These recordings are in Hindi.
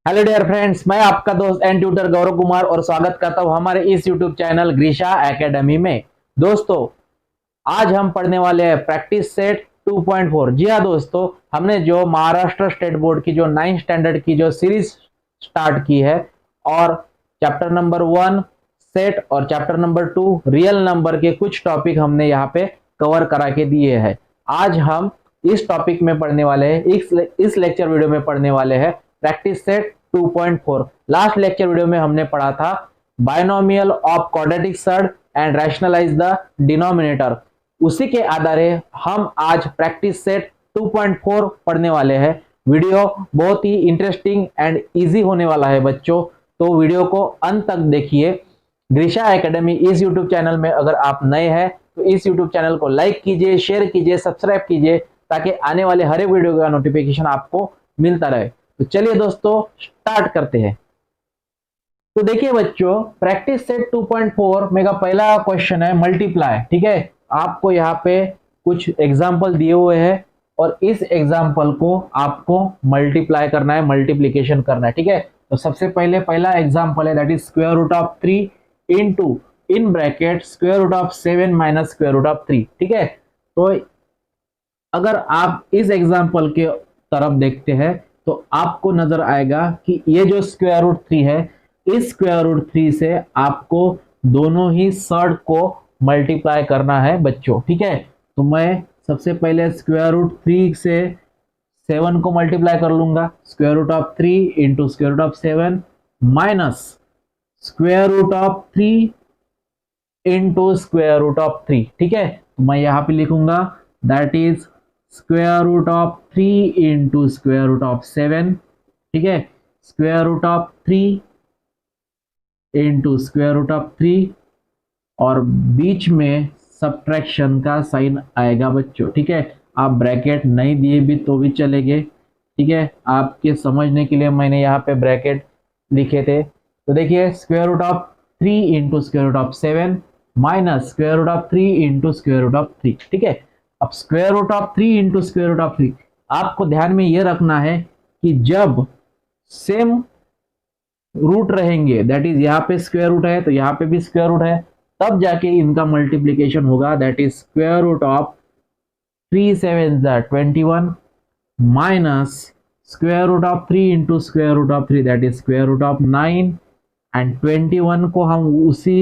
हेलो डियर फ्रेंड्स, मैं आपका दोस्त एंड ट्यूटर गौरव कुमार और स्वागत करता हूं हमारे इस यूट्यूब चैनल ग्रीशा एकेडमी में। दोस्तों, आज हम पढ़ने वाले हैं प्रैक्टिस सेट 2.4। जी हाँ दोस्तों, हमने जो महाराष्ट्र स्टेट बोर्ड की जो 9th स्टैंडर्ड की जो सीरीज स्टार्ट की है और चैप्टर नंबर 1 सेट और चैप्टर नंबर 2 रियल नंबर के कुछ टॉपिक हमने यहाँ पे कवर करा के दिए हैं। आज हम इस टॉपिक में पढ़ने वाले हैं, इस लेक्चर वीडियो में पढ़ने वाले हैं practice set 2.4। Last lecture video में हमने पढ़ा था binomial of quadratic surd and rationalise the denominator. उसी के आधार हम आज प्रैक्टिस सेट 2.4 पढ़ने वाले हैं। वीडियो बहुत ही इंटरेस्टिंग एंड इजी होने वाला है बच्चों, तो वीडियो को अंत तक देखिए। ग्रीशा एकेडमी इस यूट्यूब चैनल में अगर आप नए हैं तो इस यूट्यूब चैनल को लाइक कीजिए, शेयर कीजिए, सब्सक्राइब कीजिए ताकि आने वाले हर एक वीडियो का नोटिफिकेशन आपको मिलता रहे। तो चलिए दोस्तों, स्टार्ट करते हैं। तो देखिए बच्चों, प्रैक्टिस सेट 2.4 में का पहला क्वेश्चन है मल्टीप्लाई। ठीक है, आपको यहाँ पे कुछ एग्जाम्पल दिए हुए हैं और इस एग्जाम्पल को आपको मल्टीप्लाई करना है, मल्टीप्लीकेशन करना है। ठीक है, तो सबसे पहले पहला एग्जाम्पल है that is square root of 3 into in bracket square root of 7 minus square root of 3। ठीक है, तो अगर आप इस एग्जाम्पल के तरफ देखते हैं तो आपको नजर आएगा कि ये जो स्क्वायर रूट 3 है, इस स्क्वायर रूट 3 से आपको दोनों ही सर्ड को मल्टीप्लाई करना है बच्चों। ठीक है, तो मैं सबसे पहले स्क्वायर रूट 3 से 7 को मल्टीप्लाई कर लूंगा। Square root of 3 into square root of 7 minus square root of 3 into square root of 3। ठीक है, तो मैं यहां पे लिखूंगा that is square root of 3 into square root of 7। ठीक है, square root of 3 into square root of 3 और बीच में सब्ट्रैक्शन का साइन आएगा बच्चों। ठीक है, आप ब्रैकेट नहीं दिए भी तो भी चलेंगे। ठीक है, आपके समझने के लिए मैंने यहाँ पे ब्रैकेट लिखे थे। तो देखिए, square root of 3 into square root of 7 minus square root of 3 into square root of 3। ठीक है, अब square root of 3 into square root of 3, आपको ध्यान में ये रखना है कि जब सेम रूट रहेंगे, दैट इज यहाँ पे स्क्वायर रूट है तो यहाँ पे भी स्क्वायर रूट है, तब जाके इनका मल्टीप्लीकेशन होगा। That is square root of 3 7 21 minus square root of 3 into square root of 3 that is square root of 9 and 21 को हम उसी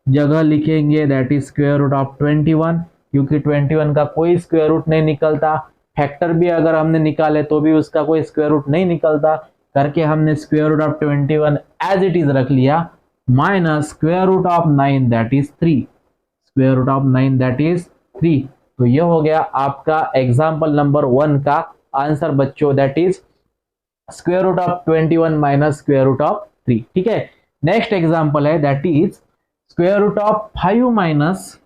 जगह लिखेंगे that is square root of 21, क्योंकि 21 का कोई स्क्वायर रूट नहीं निकलता। फैक्टर भी अगर हमने निकाले तो भी उसका कोई स्क्वायर रूट नहीं निकलता, करके हमने square root of 21 as it is रख लिया minus square root of 9 that is 3। Square root of 9 that is 3। तो ये हो गया आपका एग्जाम्पल नंबर 1 का आंसर बच्चों, that is square root of 21 minus square root of 3। ठीक है, नेक्स्ट एग्जाम्पल है that is square root of 5 minus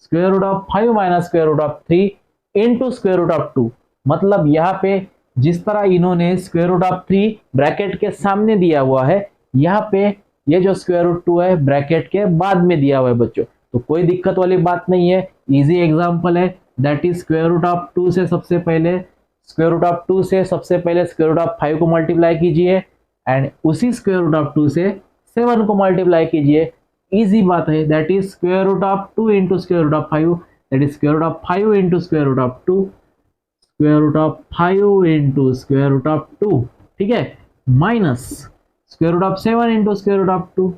square root of 5 minus square root of 3 into square root of 2। मतलब यहाँ पे जिस तरह इन्होंने स्क्वायर रूट ऑफ 3 ब्रैकेट के सामने दिया हुआ है, यहाँ पे ये जो स्क्वायर रूट 2 है ब्रैकेट के बाद में दिया हुआ है बच्चों, तो कोई दिक्कत वाली बात नहीं है, इजी एग्जांपल है। That is square root of 2 से सबसे पहले स्क्वायर रूट ऑफ 2 से सबसे पहले स्क्वायर रूट ऑफ 5 को मल्टीप्लाई कीजिए एंड उसी स्क्वायर रूट ऑफ 2 से 7 को मल्टीप्लाई कीजिए। इजी बात है। That is square root of 2 into square root of 5 that is square root of 5 into square root of 2 square root of 5 into square root of 2। ठीक है, minus square root of 7 into square root of 2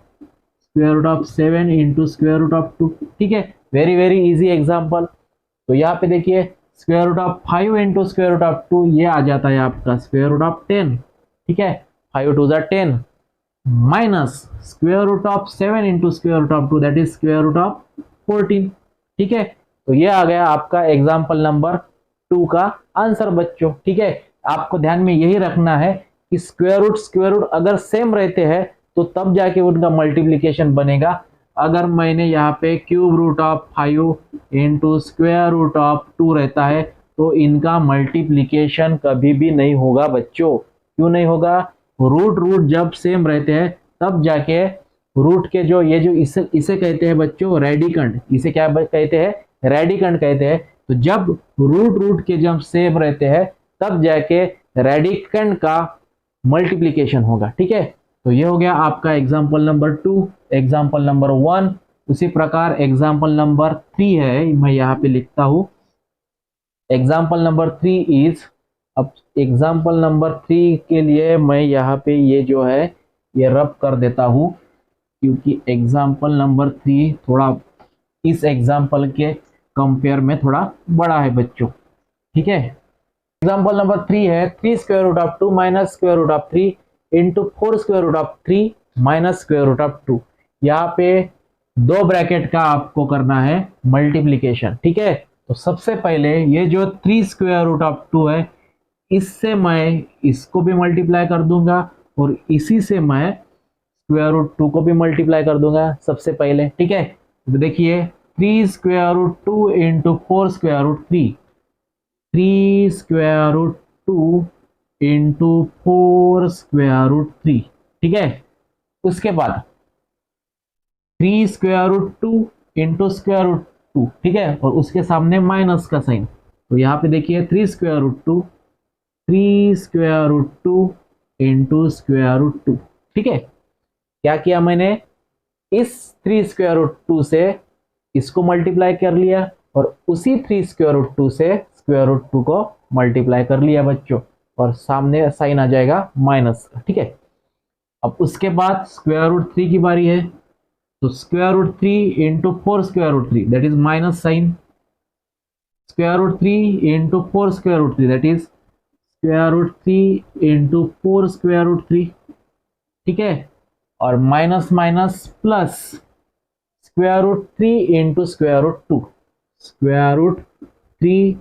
square root of 7 into square root of 2। ठीक है, वेरी वेरी इजी एग्जांपल। तो यहाँ पे देखिए square root of 5 into square root of 2 ये आ जाता है आपका स्क्वायर रूट ऑफ 10। ठीक है, 5 2 10 minus square root of 7 into square root of 2 that is square root of 14। ठीक है, तो ये आ गया आपका एग्जाम्पल नंबर 2 का आंसर बच्चों। ठीक है, आपको ध्यान में यही रखना है कि स्क्वायर रूट अगर सेम रहते हैं तो तब जाके उनका मल्टीप्लीकेशन बनेगा। अगर मैंने यहाँ पे cube root of 5 into square root of 2 रहता है तो इनका मल्टीप्लीकेशन कभी भी नहीं होगा बच्चों। क्यों नहीं होगा? रूट जब सेम रहते हैं तब जाके रूट के जो ये जो इसे कहते हैं बच्चों रेडिकंड। इसे क्या कहते हैं? रेडिकंड कहते हैं। तो जब रूट के जब सेम रहते हैं तब जाके रेडिकंड का मल्टीप्लीकेशन होगा। ठीक है, तो ये हो गया आपका एग्जाम्पल नंबर 2। एग्जाम्पल नंबर 1 उसी प्रकार एग्जाम्पल नंबर 3 है, मैं यहाँ पे लिखता हूँ। एग्जाम्पल नंबर 3 इज, अब एग्जाम्पल नंबर 3 के लिए मैं यहाँ पे ये जो है ये रब कर देता हूँ, क्योंकि एग्जाम्पल नंबर 3 थोड़ा इस एग्जाम्पल के कंपेयर में थोड़ा बड़ा है बच्चों। ठीक है, एग्जाम्पल नंबर 3 है 3 square root of 2 minus square root of 3 into 4 square root of 3 minus square root of 2। यहाँ पे दो ब्रैकेट का आपको करना है मल्टीप्लीकेशन। ठीक है, तो सबसे पहले ये जो 3 स्क्वायर रूट ऑफ 2 है, इससे मैं इसको भी मल्टीप्लाई कर दूंगा और इसी से मैं स्क्वायर रूट 2 को भी मल्टीप्लाई कर दूंगा सबसे पहले। ठीक है, तो देखिए 3 square root 2 into 4 square root 3, 3 square root 2 into 4 square root 3। ठीक है, उसके बाद 3 square root 2 into square root 2। ठीक है, और उसके सामने माइनस का साइन, तो यहाँ पे देखिए 3 square root 2, 3 square root 2 into square root 2। ठीक है, क्या किया मैंने, इस 3 स्क्वायर रूट 2 से इसको मल्टीप्लाई कर लिया और उसी 3 स्क्वायर रूट 2 से स्क्वायर रूट 2 को मल्टीप्लाई कर लिया बच्चों, और सामने साइन आ जाएगा माइनस का। ठीक है, अब उसके बाद स्क्वायर रूट 3 की बारी है, तो square root 3 into 4 square root 3 that is minus sign, square root 3 into 4 square root 3 that is square root 3 into 4 square root 3। ठीक है, और minus minus plus square root 3 into square root 2, square root 3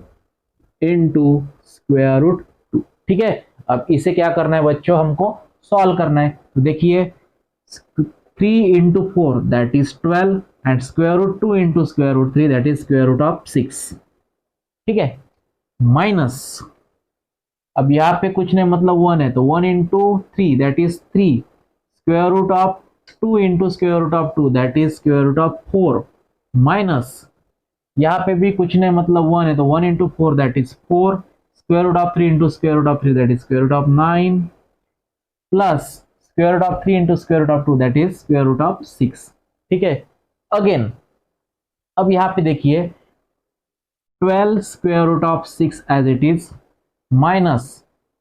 into square root 2। ठीक है, अब इसे क्या करना है बच्चों, हमको सॉल्व करना है। तो देखिए 3 into 4 that is 12 and square root 2 into square root 3 that is square root of 6। ठीक है, माइनस, अब यहाँ पे कुछ नहीं मतलब 1 है, तो 1 into 3 that is 3, square root of 2 into square root of 2 that is square root of 4, minus यहाँ पे भी कुछ नहीं मतलब 1 है, तो 1 into 4 that is 4, square root of 3 into square root of 3 that is square root of 9, plus square root of 3 into square root of 2 that is square root of 6। ठीक है, अगेन अब यहाँ पे देखिए 12 square root of 6 as it is minus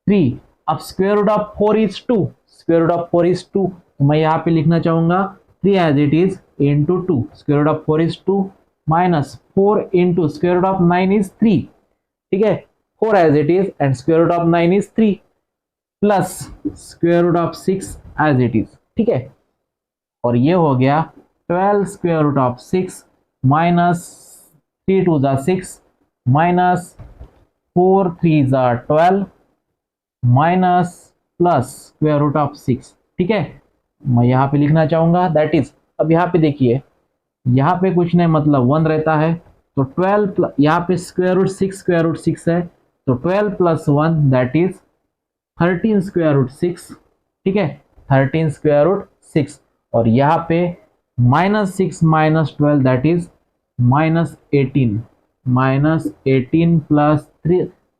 3, अब square root of 4 is 2, square root of 4 is 2, तो मैं यहाँ पे लिखना चाहूंगा 3 as it is into 2, square root of 4 is 2 minus 4 into square root of 9 is 3। ठीक है, 4 as it is and square root of 9 is 3 plus square root of 6 as it is. ठीक है, और ये हो गया 12 स्क्वायर रूट ऑफ 6 माइनस 3 2 जा 6 माइनस 4 3 जा 12 minus plus square root of 6। ठीक है, मैं यहाँ पे लिखना चाहूंगा दैट इज, अब यहाँ पे देखिए यहाँ पे कुछ नहीं मतलब 1 रहता है, तो 12 यहाँ पे स्क्वायर रूट 6 है, तो 12 plus 1 that is 13 square root 6। ठीक है, 13 स्क्वायर रूट 6, और यहाँ पे minus 6 minus 12 that is minus 18, minus 18 plus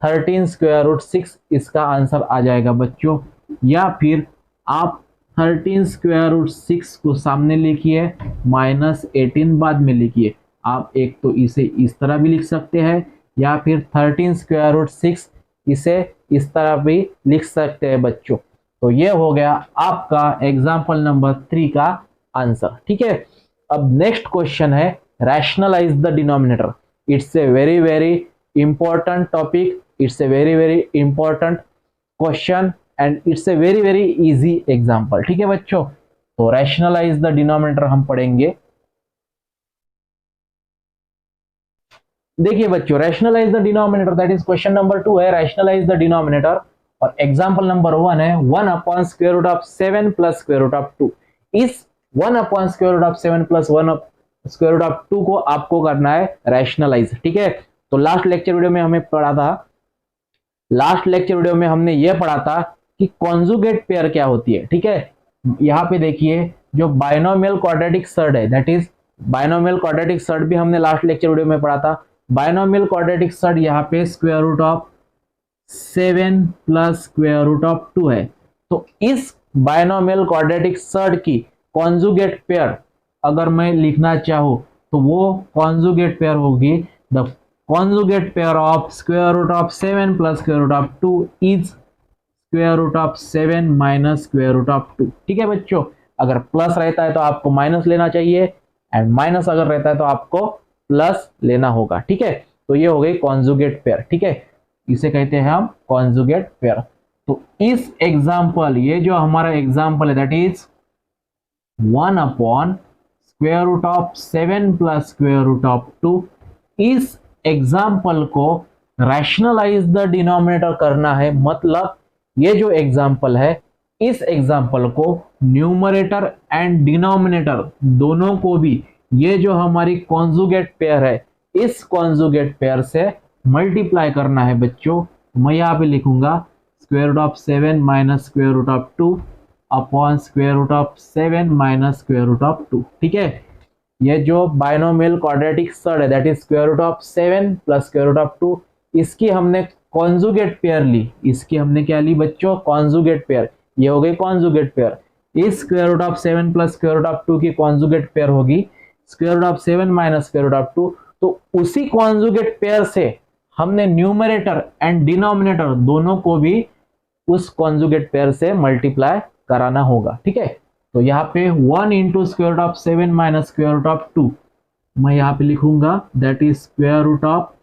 13 square root 6 इसका आंसर आ जाएगा बच्चों। या फिर आप 13 स्क्वायर रूट 6 को सामने लिखिए, माइनस 18 बाद में लिखिए। आप एक तो इसे इस तरह भी लिख सकते हैं, या फिर 13 स्क्वायर रूट 6 इसे इस तरह भी लिख सकते हैं बच्चों। तो ये हो गया आपका एग्जाम्पल नंबर 3 का आंसर। ठीक है, अब नेक्स्ट क्वेश्चन है rationalise the denominator. It's a very very important topic, it's a very very important question and it's a very very easy example. ठीक है बच्चों, तो रैशनलाइज द डिनोमिनेटर हम पढ़ेंगे। देखिए बच्चों, rationalise the denominator that is question number 2 है, रैशनलाइज द डिनोमिनेटर, और एग्जाम्पल नंबर 1 है 1 upon square root of 7 plus square root of 2। इस 1 upon square root of 7 plus 1 square root of 2 को आपको करना है रैशनलाइज। ठीक है, तो लास्ट लेक्चर वीडियो में हमें पढ़ा था, लास्ट लेक्चर वीडियो में हमने यह पढ़ा था कि कॉन्जुगेट पेयर क्या होती है। ठीक है, यहाँ पे देखिए जो बाइनोमियल क्वाड्रेटिक सर्ड है that is binomial quadratic surd भी हमने लास्ट लेक्चर वीडियो में पढ़ा था। बाइनोमियल क्वाड्रेटिक सर्ड यहाँ पे square root of 7 plus square root of 2 है, तो इस बायनोमियल क्वाड्रेटिक सर्ड की कॉन्जुगेट पेयर अगर मैं लिखना चाहूं तो वो कॉन्जुगेट पेयर होगी the conjugate pair of square root of 7 plus square root of 2 is square root of 7 minus square root of 2। ठीक है बच्चों, अगर प्लस रहता है तो आपको माइनस लेना चाहिए एंड माइनस अगर रहता है तो आपको प्लस लेना होगा। ठीक है, तो ये हो गई कॉन्जुगेट पेयर। ठीक है, इसे कहते हैं हम कॉन्जुगेट पेयर। तो इस एग्जाम्पल, ये जो हमारा एग्जाम्पल है that is 1 upon square root of 7 plus square root of 2। इस एग्जाम्पल को रैशनलाइज द डिनोमिनेटर करना है, मतलब ये जो एग्जाम्पल है इस एग्जाम्पल को न्यूमरेटर एंड डिनोमिनेटर दोनों को भी ये जो हमारी कॉन्जुगेट पेयर है इस कॉन्जुगेट पेयर से मल्टीप्लाई करना है बच्चों। मैं यहाँ पे लिखूंगा square root of 7 minus square root of 2 upon square root of 7 minus square root of 2। ठीक है, ये जो बायनोमियल क्वाड्रेटिक सर्ड है that is square root of 7 plus square root of 2, इसकी हमने कॉन्जुगेट पेयर ली। इसकी हमने क्या ली बच्चों? Conjugate pair. ये हो गई कॉन्जुगेट पेयर। इस square root of 7 plus square root of 2 की कॉन्जुगेट पेयर होगी square root of 7 minus square root of 2। तो उसी कॉन्जुगेट पेयर से हमने न्यूमरेटर एंड डिनोमिनेटर दोनों को भी उस कॉन्जुगेट पेयर से मल्टीप्लाई कराना होगा। ठीक है, तो यहाँ पे 1 into square root of 7 minus square root of 2 मैं यहाँ पे लिखूंगा that is square root of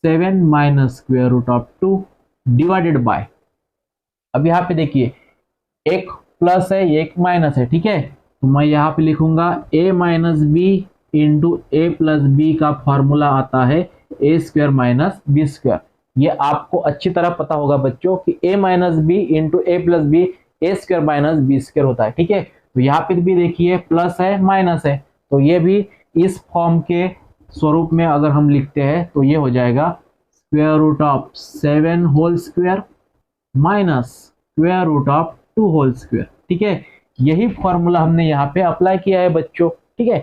7 minus square root of 2 divided by, अब यहाँ पे देखिए एक प्लस है एक माइनस है। ठीक है, तो मैं यहाँ पे लिखूंगा a minus b into a plus b का फॉर्मूला आता है a square minus b square. ये आपको अच्छी तरह पता होगा बच्चों कि a minus b into a plus b a square minus b square होता है। ठीक है, तो यहाँ पे भी देखिए प्लस है माइनस है, तो ये भी इस फॉर्म के स्वरूप में अगर हम लिखते हैं तो ये हो जाएगा square root of 7 whole square minus square root of 2 whole square. ठीक है, यही फॉर्मूला हमने यहाँ पे अप्लाई किया है बच्चों। ठीक है,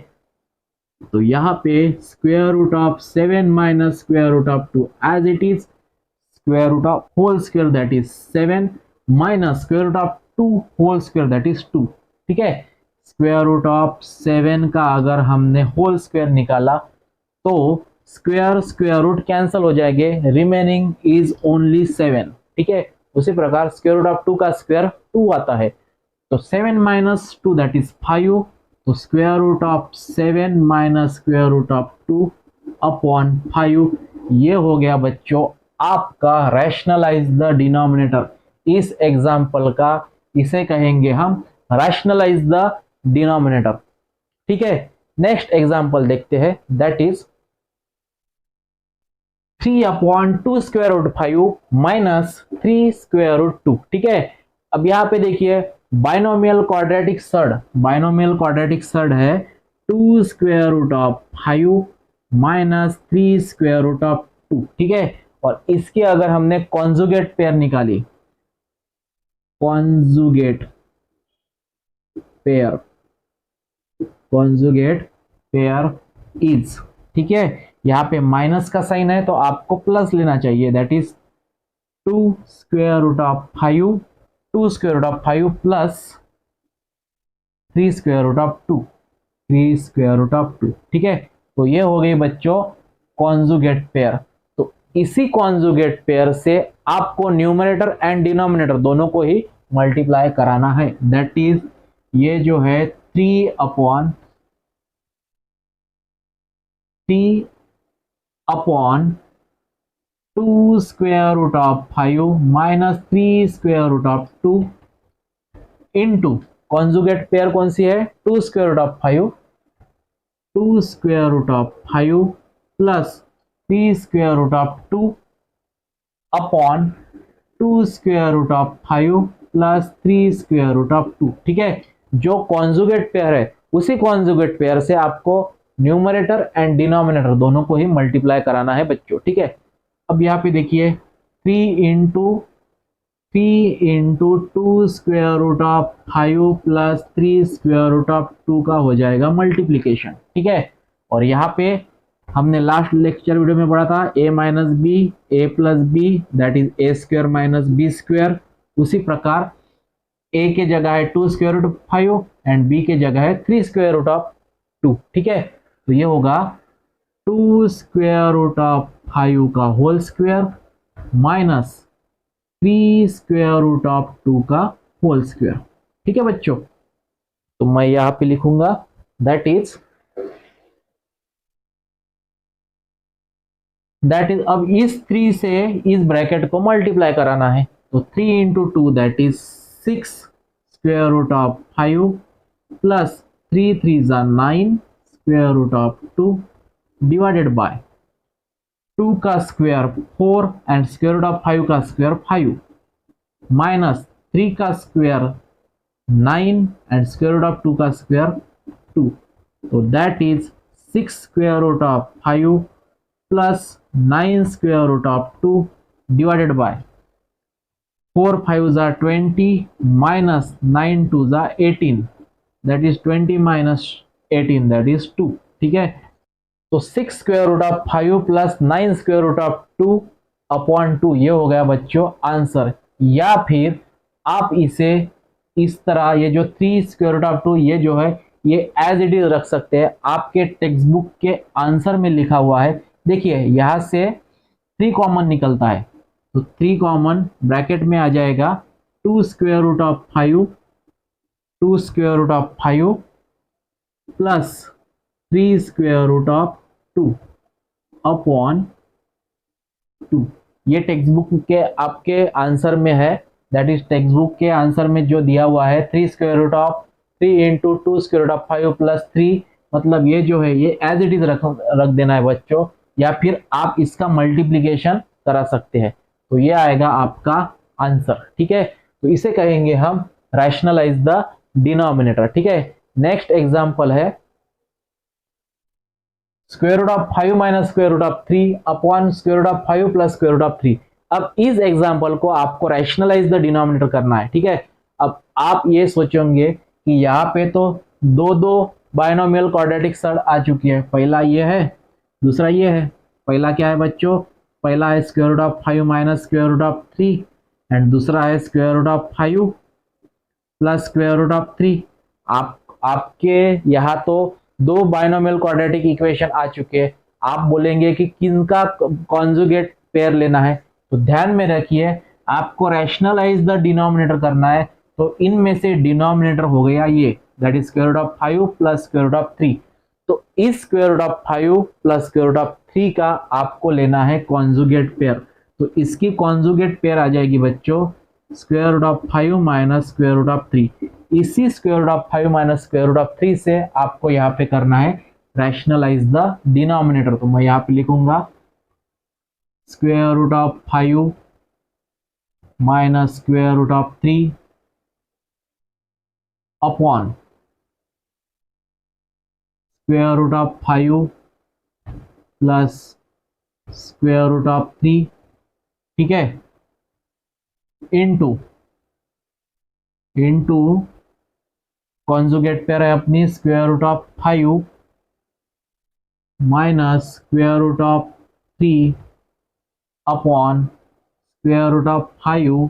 तो यहाँ पे square root of 7 minus square root of 2 as it is square root of whole square that is 7 minus square root of 2 whole square that is 2। ठीक है, स्क्वायर रूट ऑफ 7 का अगर हमने होल स्क्वायर निकाला तो स्क्वायर स्क्वायर रूट कैंसिल हो जाएंगे, रिमेनिंग इज ओनली 7। ठीक है, उसी प्रकार स्क्वायर रूट ऑफ 2 का स्क्वायर 2 आता है, तो 7 माइनस 2 दैट इज 5। तो square root of 7 minus square root of 2 upon 5, ये हो गया बच्चों आपका रैशनलाइज द डिनोमिनेटर। इस एग्जाम्पल का इसे कहेंगे हम रैशनलाइज द डिनोमिनेटर। ठीक है, नेक्स्ट एग्जाम्पल देखते हैं that is 3 upon 2 square root 5 minus 3 square root 2। ठीक है, अब यहाँ पे देखिए बाइनोमियल क्वाड्रेटिक सर्ड है 2 square root of 5 minus 3 square root of 2। ठीक है, और इसकी अगर हमने कॉन्जुगेट पेयर निकाली, कॉन्जुगेट पेयर इज, ठीक है, यहाँ पे माइनस का साइन है तो आपको प्लस लेना चाहिए that is 2 square root of 5 plus 3 square root of 2। ठीक है, तो ये हो गई बच्चों कॉन्जुगेट पेयर। तो इसी कॉन्जुगेट पेयर से आपको न्यूमरेटर एंड डिनोमिनेटर दोनों को ही मल्टीप्लाई कराना है दैट इज ये जो है 3 upon 2 square root of 5 minus 3 square root of 2 into conjugate pair कौन सी है 2 square root of 5 plus 3 square root of 2 upon 2 square root of 5 plus 3 square root of 2। ठीक है, जो कॉन्जुगेट पेयर है उसी कॉन्जुगेट पेयर से आपको न्यूमरेटर एंड डिनोमिनेटर दोनों को ही मल्टीप्लाई कराना है बच्चों। ठीक है, अब यहाँ पे देखिए 3 into 2 square root of 5 plus 3 square root of 2 का हो जाएगा मल्टीप्लीकेशन। ठीक है, और यहाँ पे हमने लास्ट लेक्चर वीडियो में पढ़ा था a minus b a plus b that is a square minus b square. उसी प्रकार ए के जगह है 2 square root of 5 and b के जगह है 3 स्क्वायर रूट ऑफ 2। ठीक है, तो ये होगा 2 स्क्वायर रूट ऑफ 5 का whole square minus 3 square root of 2 का होल स्क्वायर। ठीक है बच्चों, तो मैं यहां पे लिखूंगा दैट इज अब इस 3 से इस ब्रैकेट को मल्टीप्लाई कराना है, तो 3 into 2 that is 6 square root of 5 plus 3 3 जा 9 square root of 2 divided by 2 का square 4 and square root of 5 का स्क्वायर 5 माइनस 3 का square 9 and square root of 2 का स्क्वायर 2, तो that is 6 square root of 5 plus 9 square root of 2 divided by 4 5 जा 20 माइनस 9 2 जा 18 that is 20 minus 18 that is 2। ठीक है, तो 6 square root of 5 plus 9 square root of 2 upon 2 ये हो गया बच्चों आंसर। या फिर आप इसे इस तरह, ये जो 3 स्क्वायर रूट ऑफ 2 ये जो है ये एज इट इज रख सकते हैं, आपके टेक्स्ट बुक के आंसर में लिखा हुआ है। देखिए यहां से 3 कॉमन निकलता है, तो 3 कॉमन ब्रैकेट में आ जाएगा 2 square root of 5 2 square root of 5 plus 3 square root of 2 upon 2। ये टेक्स्ट बुक के आपके आंसर में है, दैट इज टेक्स्ट बुक के आंसर में जो दिया हुआ है 3 square root of 3 into 2 square root of 5 plus 3, मतलब ये जो है ये एज इट इज रख देना है बच्चों, या फिर आप इसका मल्टीप्लीकेशन करा सकते हैं, तो ये आएगा आपका आंसर। ठीक है, तो इसे कहेंगे हम रैशनलाइज द डिनोमिनेटर। ठीक है, नेक्स्ट एग्जांपल है square root of 5 minus square root of 3 upon square root of 5 plus square root of 3। अब इस एग्जांपल को आपको रैशनलाइज द डिनोमिनेटर करना है। ठीक है, अब आप ये सोचेंगे कि यहाँ पे तो दो बायनोमियल क्वाड्रेटिक सर आ चुकी है, पहला ये है दूसरा ये है। पहला क्या है बच्चों, पहला है square root of 5 minus square root of 3 and दूसरा है square root of 5 plus square root of 3। आपके यहाँ तो 2 बायनोमियल क्वाड्रेटिक इक्वेशन आ चुके हैं, आप बोलेंगे कि किनका कॉन्जुगेट पेयर लेना है, तो ध्यान में रखिए आपको रैशनलाइज द डिनोमिनेटर करना है, तो इनमें से डिनोमिनेटर हो गया ये that is square root of 5 plus square root of 3, तो इस square root of 5 plus square root of 3 का आपको लेना है कॉन्जुगेट पेयर, तो इसकी कॉन्जुगेट पेयर आ जाएगी बच्चों square root of 5 minus square root of 3। इसी square root of 5 minus square root of 3 से आपको यहाँ पे करना है रैशनलाइज द डिनोमिनेटर, तो मैं यहाँ पे लिखूंगा square root of 5 minus square root of 3 upon square root of 5 plus square root of 3। ठीक है, इनटू कॉन्जुगेट पेयर है अपनी square root of 5 minus square root of 3 upon square root of 5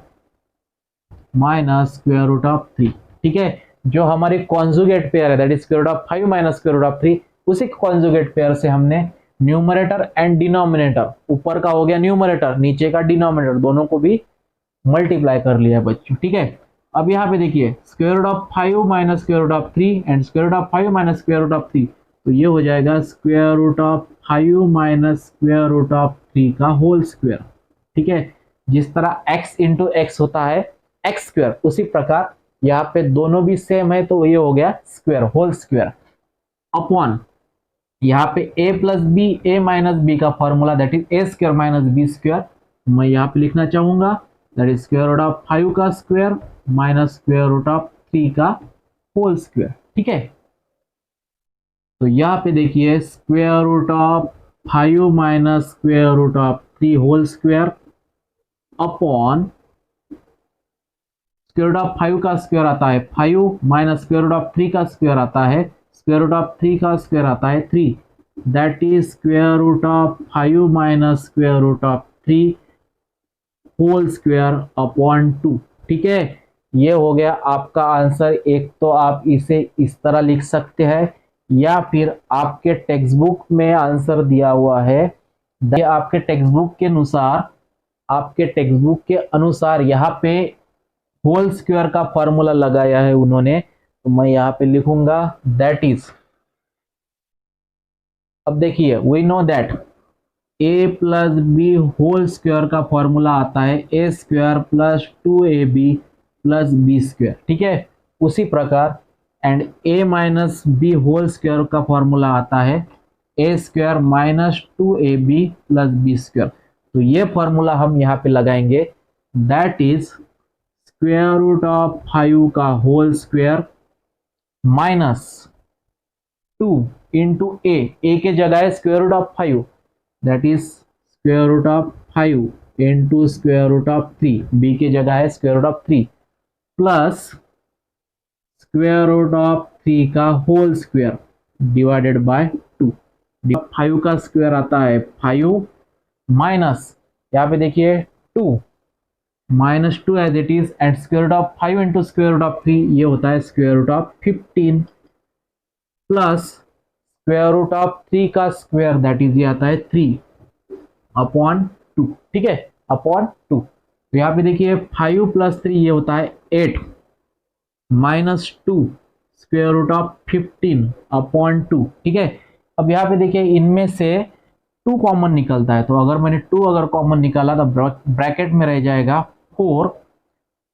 minus square root of 3। ठीक है, जो हमारी कॉन्जुगेट पेयर है that is square root of 5 minus square root of 3, उसी कॉन्जुगेट पेयर से हमने न्यूमरेटर एंड डिनोमिनेटर, ऊपर का हो गया न्यूमरेटर नीचे का डिनोमिनेटर, दोनों को भी मल्टीप्लाई कर लिया बच्चों। ठीक है, अब यहाँ पे देखिए square root of 5 minus square root of 3 and square root of 5 minus square root of 3, तो ये हो जाएगा square root of 5 minus square root of 3 का होल स्क्वायर। ठीक है, जिस तरह x इंटू एक्स होता है एक्स स्क्वायर, उसी प्रकार यहाँ पे दोनों भी सेम है, तो ये हो गया स्क्वायर होल स्क्वायर अपॉन यहाँ पे a plus b a minus b का formula that is a square minus b square, मैं यहाँ पे लिखना चाहूंगा that is square root of 5 का square minus square root of 3 का होल स्क्वायर। ठीक है, तो यहाँ पे देखिए square root of 5 minus square root of 3 whole square upon square root of 5 का स्क्वायर आता है 5 माइनस स्क्वायर रूट ऑफ 3 का स्क्वायर आता है स्क्वायर रूट ऑफ 3 का स्क्वायर आता है 3, that is square root of 5 minus square root of 3 whole square upon 2। ठीक है, ये हो गया आपका आंसर। एक तो आप इसे इस तरह लिख सकते हैं या फिर आपके टेक्स्ट बुक में आंसर दिया हुआ है, ये आपके टेक्स्ट बुक के अनुसार, आपके टेक्स्ट बुक के अनुसार यहाँ पे होल स्क्वायर का फॉर्मूला लगाया है उन्होंने, तो मैं यहाँ पे लिखूंगा दैट इज, अब देखिए we know that a plus b whole square का फॉर्मूला आता है a square plus 2ab plus b square, ठीक है। उसी प्रकार and a minus b whole square का फॉर्मूला आता है a square minus 2ab plus b square. तो ये फॉर्मूला हम यहाँ पे लगाएंगे, that is square root of 5 का whole square minus 2 into a के जगह है square root of 5, that is square root of 5 into square root of 3, b के जगह है square root of 3 plus square root of 3 का होल स्क्वायर डिवाइडेड बाय 2। 5 का स्क्वायर आता है 5 माइनस यहाँ पे देखिए 2 minus 2 as it is and square root of 5 into square root of 3 ये होता है square root of 15 plus square root of 3 का स्क्वायर दैट इज ये आता है 3 अपॉन 2, ठीक है, अपॉन 2। तो यहाँ पे देखिए 5 प्लस 3 ये होता है 8 minus 2 square root of 15 upon 2, ठीक है। अब यहाँ पे देखिए इनमें से 2 कॉमन निकलता है, तो अगर मैंने 2 अगर कॉमन निकाला तो ब्रैकेट में रह जाएगा 4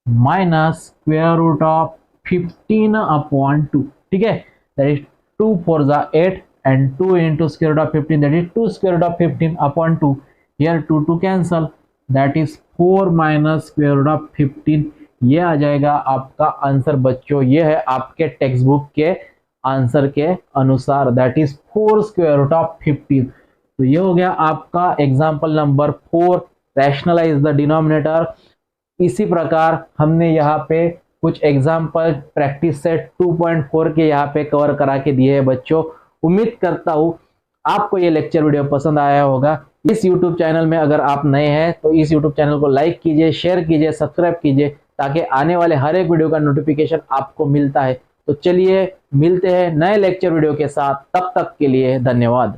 minus square root of 15 upon 2, ठीक है। That is 2 4 8 and 2 into square root of 15, that is 2 square root of 15 upon 2, here 2 cancel, that is 4 minus square root of 15। ये आ जाएगा आपका आंसर बच्चों, ये है आपके टेक्स्ट बुक के आंसर के अनुसार, that is 4 square root of 15। तो ये हो गया आपका example number 4, rationalise the denominator. इसी प्रकार हमने यहाँ पे कुछ एग्जाम्पल प्रैक्टिस सेट 2.4 के यहाँ पे कवर करा के दिए हैं बच्चों। उम्मीद करता हूँ आपको ये लेक्चर वीडियो पसंद आया होगा। इस YouTube चैनल में अगर आप नए हैं तो इस YouTube चैनल को लाइक कीजिए, शेयर कीजिए, सब्सक्राइब कीजिए, ताकि आने वाले हर एक वीडियो का नोटिफिकेशन आपको मिलता है। तो चलिए मिलते हैं नए लेक्चर वीडियो के साथ, तब तक के लिए धन्यवाद।